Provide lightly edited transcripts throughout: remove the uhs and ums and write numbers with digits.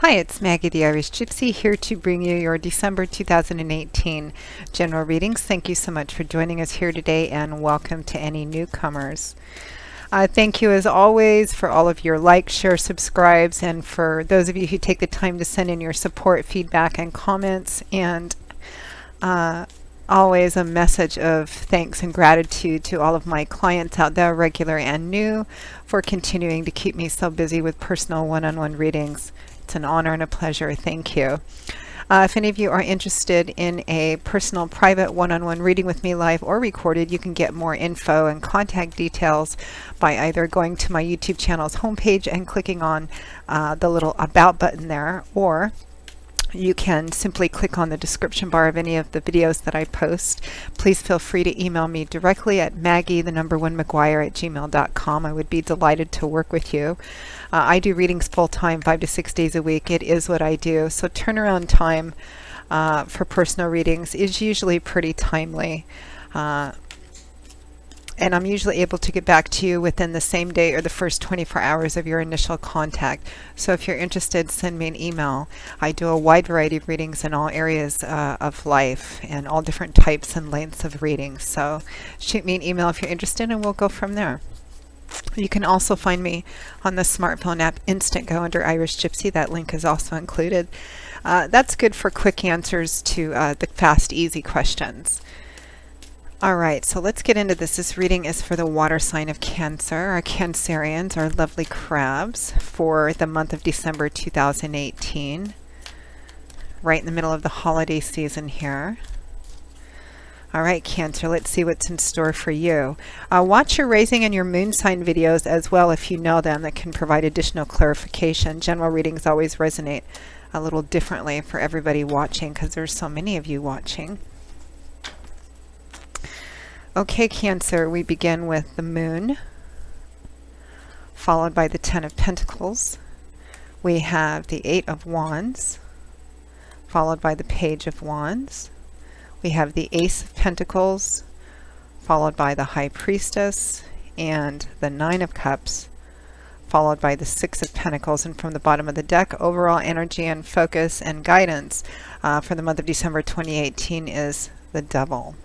Hi, it's Maggie the Irish Gypsy here to bring you your December 2018 general readings. Thank you so much for joining us here today and welcome to any newcomers. Thank you as always for all of your likes, shares, subscribes, and for those of you who take the time to send in your support, feedback, and comments. And always a message of thanks and gratitude to all of my clients out there, regular and new, for continuing to keep me so busy with personal one-on-one readings. It's an honor and a pleasure. Thank you. If any of you are interested in a personal private one-on-one reading with me live or recorded, you can get more info and contact details by either going to my YouTube channel's homepage and clicking on the little About button there, or you can simply click on the description bar of any of the videos that I post. Please feel free to email me directly at maggie1mcguire@gmail.com. I would be delighted to work with you. I do readings full-time, 5 to 6 days a week. It is what I do. So turnaround time for personal readings is usually pretty timely. And I'm usually able to get back to you within the same day or the first 24 hours of your initial contact. So if you're interested, send me an email. I do a wide variety of readings in all areas of life and all different types and lengths of readings. So shoot me an email if you're interested and we'll go from there. You can also find me on the smartphone app Instantgo under Irish Gypsy. That link is also included. That's good for quick answers to the fast, easy questions. All right, so let's get into this. This reading is for the water sign of Cancer. Our Cancerians, our lovely crabs, for the month of December 2018. Right in the middle of the holiday season here. All right, Cancer, let's see what's in store for you. Watch your rising and your moon sign videos as well if you know them. That can provide additional clarification. General readings always resonate a little differently for everybody watching because there's so many of you watching. Okay, Cancer, we begin with the Moon, followed by the Ten of Pentacles. We have the Eight of Wands, followed by the Page of Wands. We have the Ace of Pentacles, followed by the High Priestess, and the Nine of Cups, followed by the Six of Pentacles. And from the bottom of the deck, overall energy and focus and guidance for the month of December 2018 is the Devil.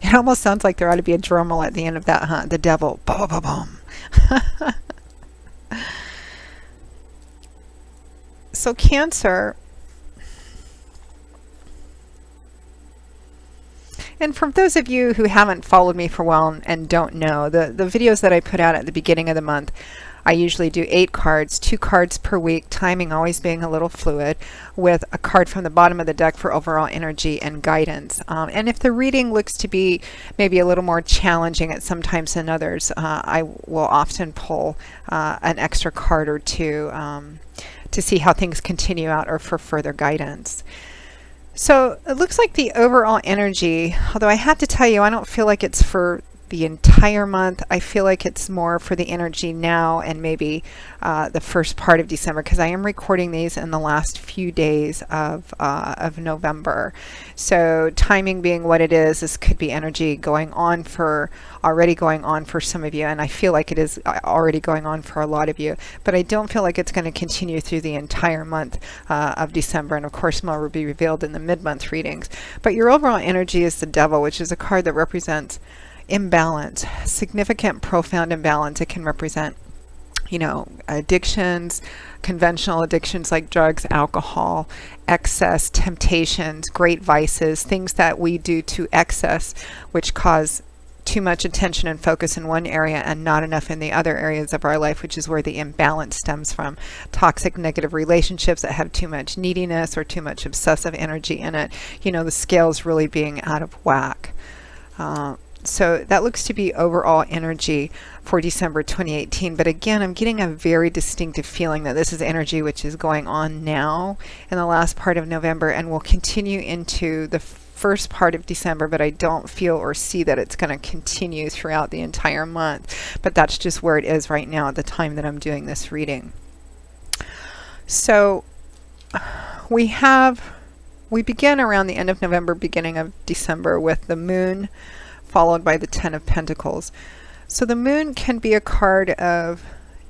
It almost sounds like there ought to be a drum roll at the end of that, huh? The Devil. Boom, boom, boom. So Cancer, and for those of you who haven't followed me for a while and don't know, the videos that I put out at the beginning of the month, I usually do 8 cards, 2 cards per week, timing always being a little fluid, with a card from the bottom of the deck for overall energy and guidance. And if the reading looks to be maybe a little more challenging at some times than others, I will often pull an extra card or two to see how things continue out or for further guidance. So it looks like the overall energy, although I have to tell you, I don't feel like it's for the entire month. I feel like it's more for the energy now and maybe the first part of December, because I am recording these in the last few days of November. So timing being what it is, this could be energy already going on for some of you, and I feel like it is already going on for a lot of you, but I don't feel like it's going to continue through the entire month of December, and of course more will be revealed in the mid-month readings. But your overall energy is the Devil, which is a card that represents imbalance, significant, profound imbalance. It can represent, addictions, conventional addictions like drugs, alcohol, excess, temptations, great vices, things that we do to excess, which cause too much attention and focus in one area and not enough in the other areas of our life, which is where the imbalance stems from. Toxic, negative relationships that have too much neediness or too much obsessive energy in it. The scales really being out of whack. So that looks to be overall energy for December 2018. But again, I'm getting a very distinctive feeling that this is energy which is going on now in the last part of November and will continue into the first part of December, but I don't feel or see that it's going to continue throughout the entire month. But that's just where it is right now at the time that I'm doing this reading. So we begin around the end of November, beginning of December with the Moon, followed by the Ten of Pentacles. So the Moon can be a card of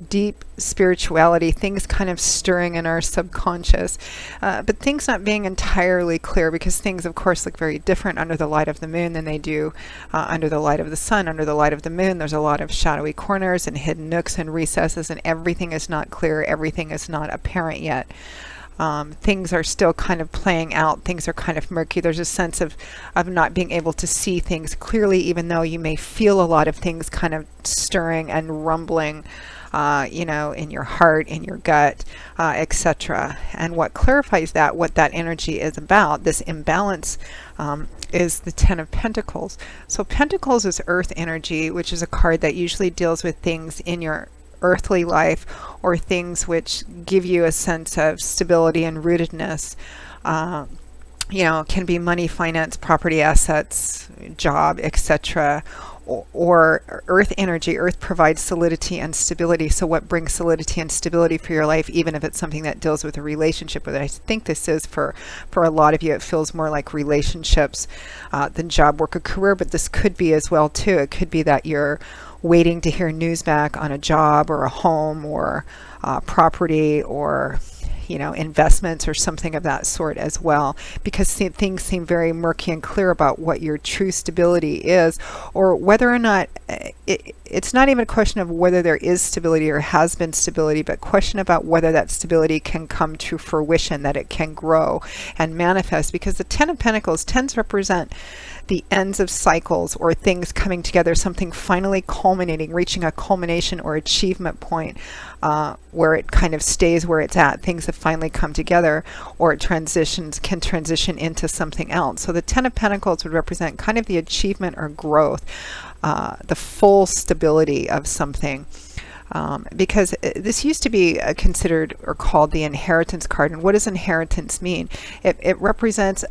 deep spirituality, things kind of stirring in our subconscious, but things not being entirely clear, because things, of course, look very different under the light of the moon than they do under the light of the sun. Under the light of the moon, there's a lot of shadowy corners and hidden nooks and recesses, and everything is not clear, everything is not apparent yet. Things are still kind of playing out. Things are kind of murky. There's a sense of not being able to see things clearly, even though you may feel a lot of things kind of stirring and rumbling, in your heart, in your gut, etc. And what clarifies that, what that energy is about, this imbalance, is the Ten of Pentacles. So Pentacles is earth energy, which is a card that usually deals with things in your earthly life, or things which give you a sense of stability and rootedness. Can be money, finance, property, assets, job, etc. Or earth energy. Earth provides solidity and stability. So what brings solidity and stability for your life, even if it's something that deals with a relationship? But I think this is for a lot of you, it feels more like relationships than job, work, or career. But this could be as well too. It could be that you're waiting to hear news back on a job or a home or property, or investments or something of that sort as well, because things seem very murky and clear about what your true stability is, or whether or not it's not even a question of whether there is stability or has been stability, but question about whether that stability can come to fruition, that it can grow and manifest. Because the Ten of Pentacles tends to represent the ends of cycles, or things coming together, something finally culminating, reaching a culmination or achievement point, where it kind of stays where it's at. Things have finally come together, or it can transition into something else. So the Ten of Pentacles would represent kind of the achievement or growth, the full stability of something. Because this used to be considered or called the inheritance card. And what does inheritance mean? It represents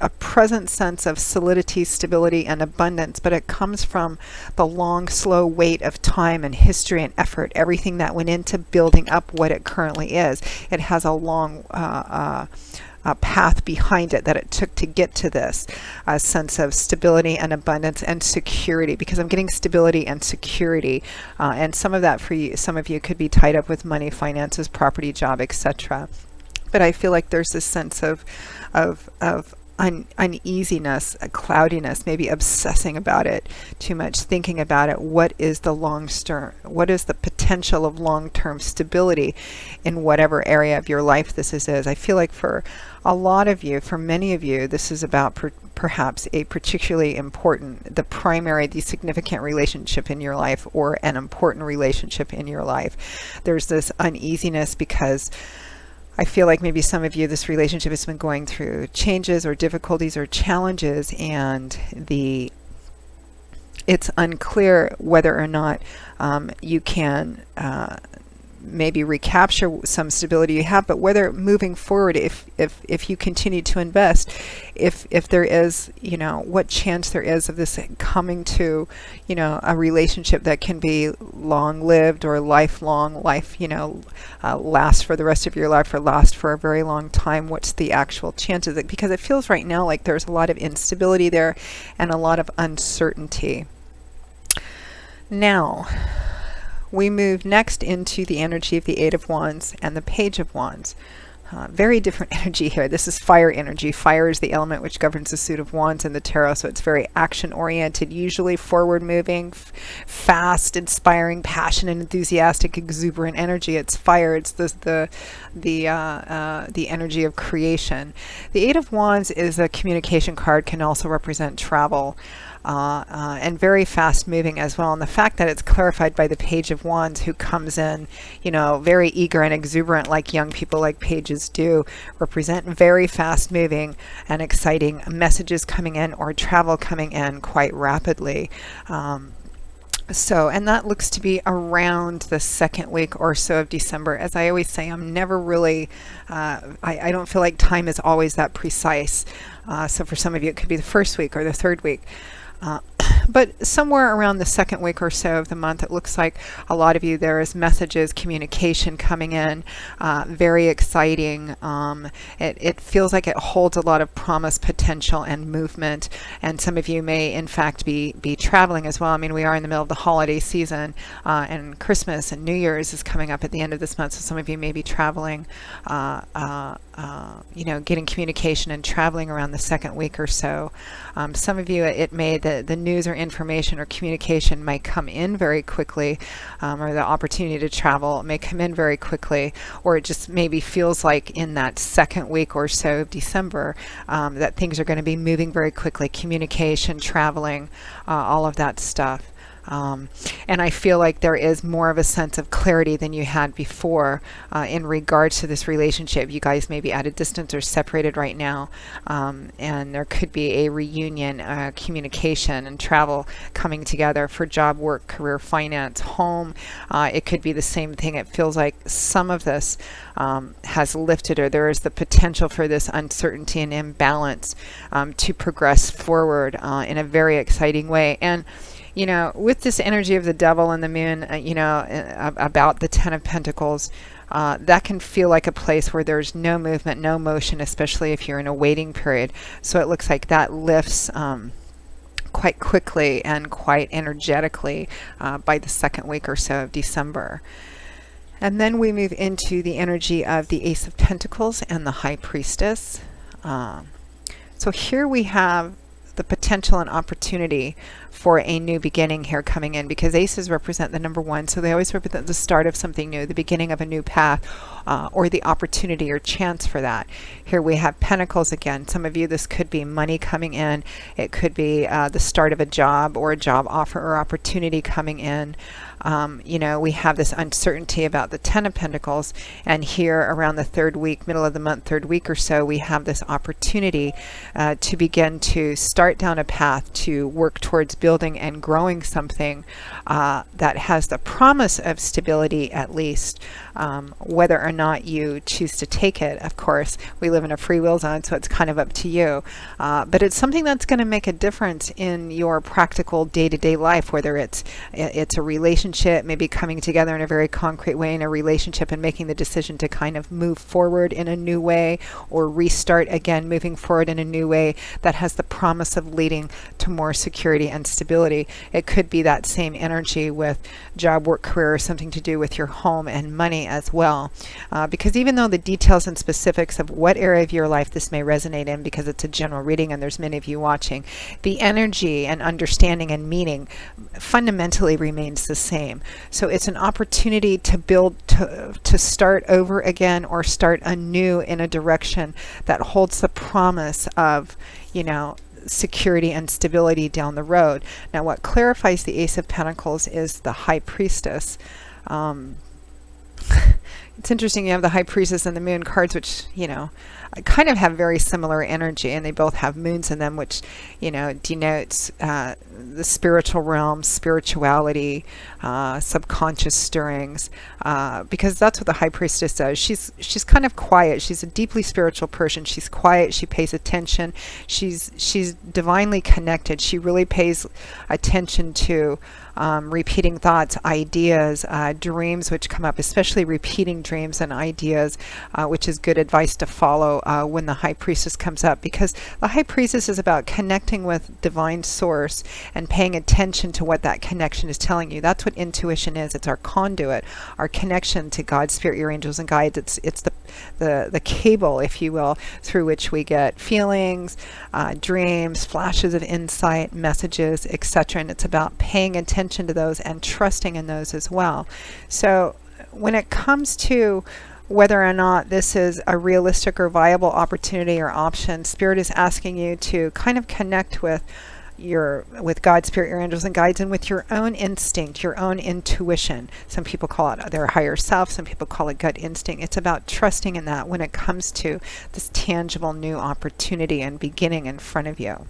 a present sense of solidity, stability, and abundance, but it comes from the long, slow wait of time and history and effort, everything that went into building up what it currently is. It has a long path behind it that it took to get to this sense of stability and abundance and security, because I'm getting stability and security, and some of that for you, some of you could be tied up with money, finances, property, job, etc. But I feel like there's this sense of uneasiness, a cloudiness, maybe obsessing about it too much, thinking about it. What is the potential of long-term stability in whatever area of your life this is? I feel like for a lot of you, for many of you, this is about perhaps a particularly important, the significant relationship in your life, or an important relationship in your life. There's this uneasiness because I feel like maybe some of you, this relationship has been going through changes or difficulties or challenges, and it's unclear whether or not you can maybe recapture some stability you have, but whether moving forward, if you continue to invest, if there is, what chance there is of this coming to, a relationship that can be long-lived or lifelong, last for the rest of your life or last for a very long time. What's the actual chances? Because it feels right now like there's a lot of instability there and a lot of uncertainty. Now, we move next into the energy of the Eight of Wands and the Page of Wands. Very different energy here. This is fire energy. Fire is the element which governs the suit of wands in the tarot, so it's very action-oriented, usually forward-moving, fast, inspiring, passionate, enthusiastic, exuberant energy. It's fire. It's the energy of creation. The Eight of Wands is a communication card, can also represent travel. And very fast moving as well. And the fact that it's clarified by the Page of Wands, who comes in, very eager and exuberant, like young people, like pages do, represent very fast moving and exciting messages coming in, or travel coming in quite rapidly. And that looks to be around the second week or so of December. As I always say, I'm never really, I don't feel like time is always that precise. So for some of you, it could be the first week or the third week. But somewhere around the second week or so of the month, it looks like a lot of you, there is messages, communication coming in, very exciting. It feels like it holds a lot of promise, potential, and movement. And some of you may, in fact, be traveling as well. I mean, we are in the middle of the holiday season, and Christmas and New Year's is coming up at the end of this month. So some of you may be traveling, getting communication and traveling around the second week or so. Some of you, it may, the news or information or communication might come in very quickly, or the opportunity to travel may come in very quickly, or it just maybe feels like in that second week or so of December that things are going to be moving very quickly, communication, traveling, all of that stuff. And I feel like there is more of a sense of clarity than you had before in regards to this relationship. You guys may be at a distance or separated right now, and there could be a reunion, communication and travel coming together for job, work, career, finance, home. It could be the same thing. It feels like some of this has lifted, or there is the potential for this uncertainty and imbalance to progress forward in a very exciting way. And with this energy of the devil and the moon, about the Ten of Pentacles, that can feel like a place where there's no movement, no motion, especially if you're in a waiting period. So it looks like that lifts quite quickly and quite energetically by the second week or so of December. And then we move into the energy of the Ace of Pentacles and the High Priestess. So here we have the potential and opportunity for a new beginning here coming in, because aces represent the number one, so they always represent the start of something new, the beginning of a new path, or the opportunity or chance for that. Here we have Pentacles again. Some of you, this could be money coming in. It could be the start of a job or a job offer or opportunity coming in. We have this uncertainty about the Ten of Pentacles, and here around the third week, middle of the month, third week or so, we have this opportunity to begin to start down a path to work towards building and growing something that has the promise of stability, at least. Whether or not you choose to take it, of course, we live in a free will zone, so it's kind of up to you. But it's something that's going to make a difference in your practical day-to-day life, whether it's a relationship, maybe coming together in a very concrete way in a relationship and making the decision to kind of move forward in a new way, or restart again, moving forward in a new way that has the promise of leading to more security and stability. It could be that same energy with job, work, career, or something to do with your home and money as well. Because even though the details and specifics of what area of your life this may resonate in, because it's a general reading and there's many of you watching, the energy and understanding and meaning fundamentally remains the same. So it's an opportunity to build, to start over again, or start anew in a direction that holds the promise of, security and stability down the road. Now, what clarifies the Ace of Pentacles is the High Priestess. It's interesting, you have the High Priestess and the Moon cards, which, kind of have very similar energy, and they both have moons in them, which, denotes the spiritual realm, spirituality, subconscious stirrings, because that's what the High Priestess does. She's kind of quiet. She's a deeply spiritual person. She's quiet. She pays attention. She's divinely connected. She really pays attention to repeating thoughts, ideas, dreams which come up, especially repeating dreams and ideas, which is good advice to follow when the High Priestess comes up, because the High Priestess is about connecting with divine source and paying attention to what that connection is telling you. That's what intuition is. It's our conduit, our connection to God, Spirit, your angels, and guides. It's the cable, if you will, through which we get feelings, dreams, flashes of insight, messages, etc. And it's about paying attention to those and trusting in those as well. So when it comes to whether or not this is a realistic or viable opportunity or option, Spirit is asking you to kind of connect with God, Spirit, your angels and guides, and with your own instinct, your own intuition. Some people call it their higher self, some people call it gut instinct. It's about trusting in that when it comes to this tangible new opportunity and beginning in front of you.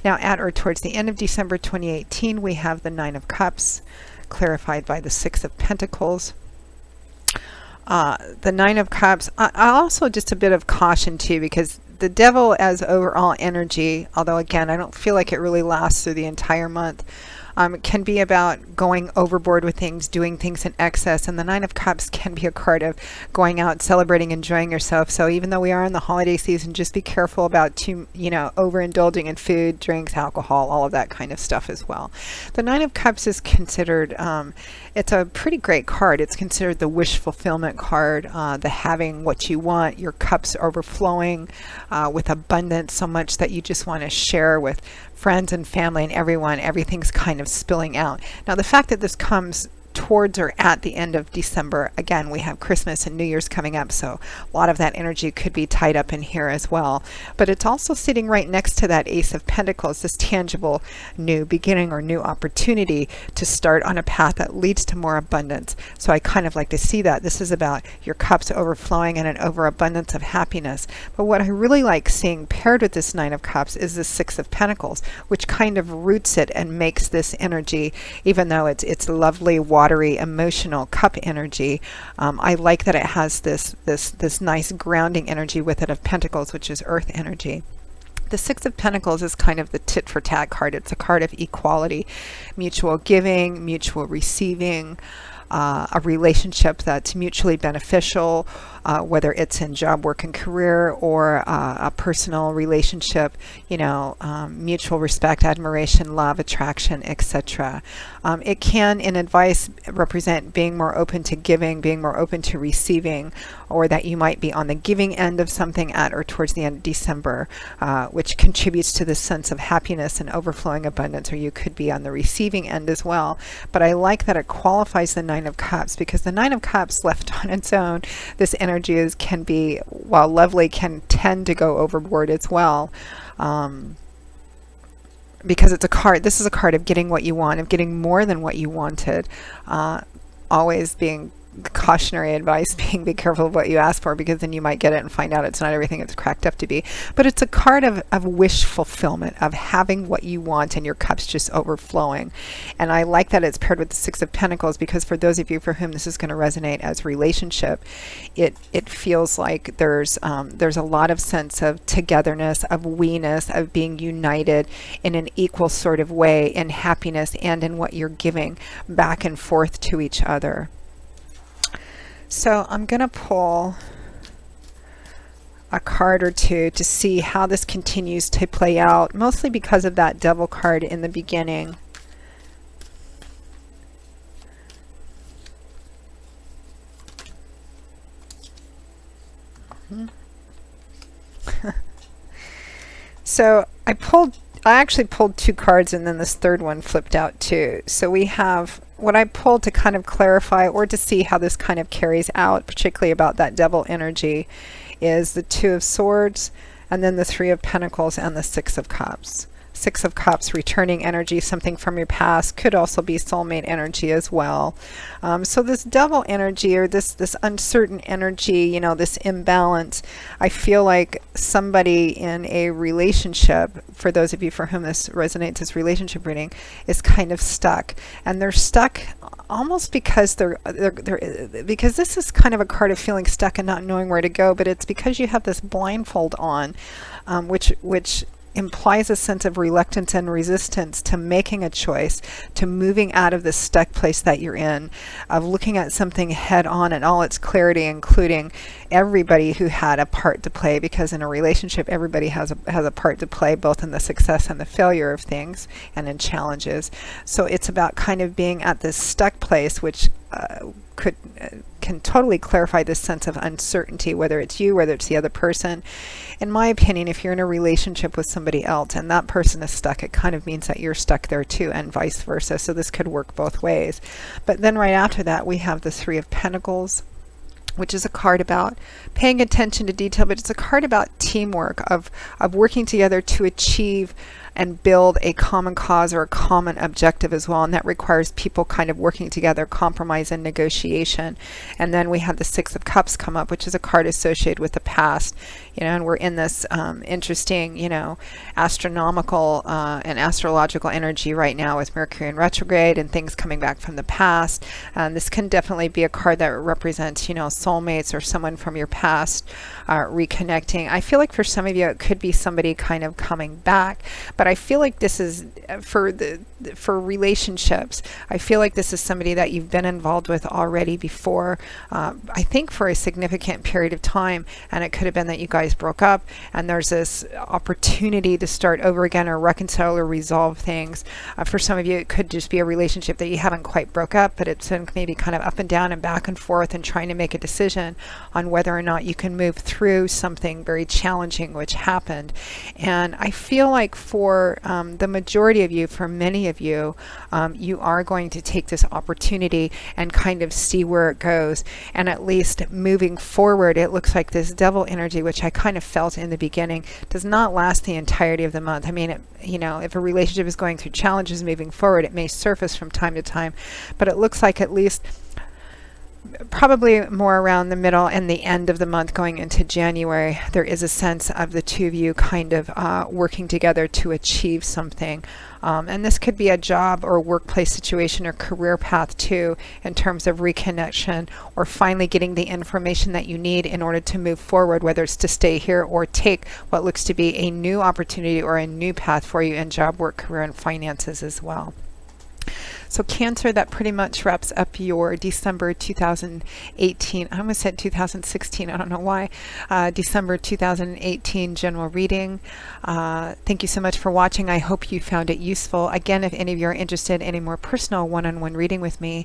Now, at or towards the end of December 2018, we have the Nine of Cups, clarified by the Six of Pentacles. The Nine of Cups, also just a bit of caution too, because the devil as overall energy, although again, I don't feel like it really lasts through the entire month. It can be about going overboard with things, doing things in excess, and the Nine of Cups can be a card of going out, celebrating, enjoying yourself. So even though we are in the holiday season, just be careful about overindulging in food, drinks, alcohol, all of that kind of stuff as well. The Nine of Cups is considered, it's a pretty great card. It's considered the wish fulfillment card, the having what you want, your cups overflowing with abundance, so much that you just want to share with friends and family and everyone. Everything's kind of spilling out. Now, the fact that this comes towards or at the end of December, again, we have Christmas and New Year's coming up, so a lot of that energy could be tied up in here as well. But it's also sitting right next to that Ace of Pentacles, this tangible new beginning or new opportunity to start on a path that leads to more abundance. So I kind of like to see that. This is about your cups overflowing and an overabundance of happiness. But what I really like seeing paired with this Nine of Cups is the Six of Pentacles, which kind of roots it and makes this energy, even though it's lovely, watery, emotional cup energy. I like that it has this nice grounding energy with it of Pentacles, which is earth energy. The Six of Pentacles is kind of the tit for tat card. It's a card of equality, mutual giving, mutual receiving, a relationship that's mutually beneficial, whether it's in job, work, and career, or a personal relationship, mutual respect, admiration, love, attraction, etc. It can, in advice, represent being more open to giving, being more open to receiving, or that you might be on the giving end of something at or towards the end of December, which contributes to this sense of happiness and overflowing abundance, or you could be on the receiving end as well. But I like that it qualifies the Nine of Cups, because the Nine of Cups left on its own, this energy can be, while lovely, can tend to go overboard as well. Because it's a card, this is a card of getting what you want, of getting more than what you wanted. Always being cautionary advice being be careful of what you ask for, because then you might get it and find out it's not everything it's cracked up to be. But it's a card of wish fulfillment, of having what you want and your cup's just overflowing. And I like that it's paired with the Six of Pentacles, because for those of you for whom this is going to resonate as relationship, it feels like there's a lot of sense of togetherness, of we-ness, of being united in an equal sort of way, in happiness and in what you're giving back and forth to each other. So I'm going to pull a card or two to see how this continues to play out, mostly because of that Devil card in the beginning. So I actually pulled two cards, and then this third one flipped out too. So we have what I pulled to kind of clarify or to see how this kind of carries out, particularly about that Devil energy, is the Two of Swords, and then the Three of Pentacles, and the Six of Cups. Six of Cups, returning energy, something from your past, could also be soulmate energy as well. So this Devil energy, or this uncertain energy, this imbalance, I feel like somebody in a relationship, for those of you for whom this resonates as relationship reading, is kind of stuck. And they're stuck almost because because this is kind of a card of feeling stuck and not knowing where to go, but it's because you have this blindfold on, which implies a sense of reluctance and resistance to making a choice, to moving out of the stuck place that you're in, of looking at something head on in all its clarity, including everybody who had a part to play, because in a relationship everybody has a part to play, both in the success and the failure of things and in challenges. So it's about kind of being at this stuck place, which can totally clarify this sense of uncertainty, whether it's you, whether it's the other person. In my opinion, if you're in a relationship with somebody else and that person is stuck, it kind of means that you're stuck there too, and vice versa. So this could work both ways. But then right after that, we have the Three of Pentacles, which is a card about paying attention to detail, but it's a card about teamwork, of working together to achieve and build a common cause or a common objective as well. And that requires people kind of working together, compromise and negotiation. And then we have the Six of Cups come up, which is a card associated with the past, and we're in this interesting, astronomical and astrological energy right now with Mercury in retrograde and things coming back from the past. This can definitely be a card that represents, soulmates or someone from your past reconnecting. I feel like for some of you it could be somebody kind of coming back, but I feel like this is for relationships. I feel like this is somebody that you've been involved with already before, I think for a significant period of time, and it could have been that you guys broke up and there's this opportunity to start over again or reconcile or resolve things. For some of you it could just be a relationship that you haven't quite broke up, but it's been maybe kind of up and down and back and forth and trying to make a decision on whether or not you can move through something very challenging which happened. And I feel like for the majority of you, for many of you, you are going to take this opportunity and kind of see where it goes. And at least moving forward, it looks like this devil energy, which I kind of felt in the beginning, does not last the entirety of the month. I mean, if a relationship is going through challenges moving forward, it may surface from time to time, but it looks like at least probably more around the middle and the end of the month going into January, there is a sense of the two of you kind of working together to achieve something. And this could be a job or workplace situation or career path too, in terms of reconnection or finally getting the information that you need in order to move forward, whether it's to stay here or take what looks to be a new opportunity or a new path for you in job, work, career, and finances as well. So Cancer, that pretty much wraps up your December 2018, I almost said 2016, I don't know why, December 2018 general reading. Thank you so much for watching. I hope you found it useful. Again, if any of you are interested in any more personal one-on-one reading with me,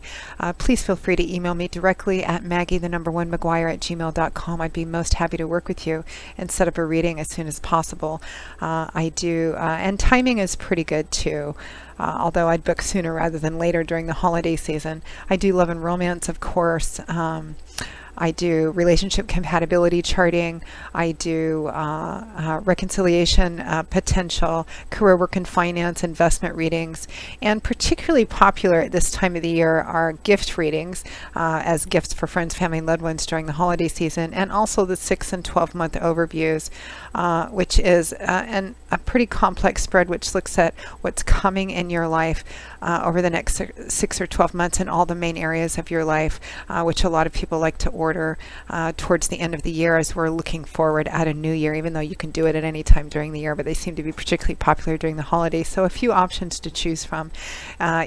please feel free to email me directly at Maggie1McGuire@gmail.com. I'd be most happy to work with you and set up a reading as soon as possible. I do, and timing is pretty good too. Although I'd book sooner rather than later during the holiday season. I do love and romance, of course. I do relationship compatibility charting. I do reconciliation potential, career, work, and finance, investment readings. And particularly popular at this time of the year are gift readings as gifts for friends, family, and loved ones during the holiday season, and also the 6 and 12-month overviews, which is a pretty complex spread which looks at what's coming in your life over the next 6 or 12 months in all the main areas of your life, which a lot of people like to order towards the end of the year as we're looking forward at a new year, even though you can do it at any time during the year, but they seem to be particularly popular during the holidays. So a few options to choose from.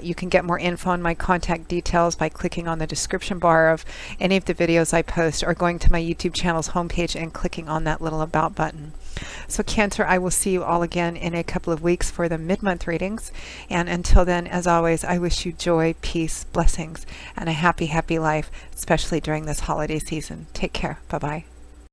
You can get more info on my contact details by clicking on the description bar of any of the videos I post or going to my YouTube channel's homepage and clicking on that little About button. So Cancer, I will see you all again in a couple of weeks for the mid-month readings. And until then, as always, I wish you joy, peace, blessings, and a happy, happy life, especially during this holiday season. Take care. Bye-bye.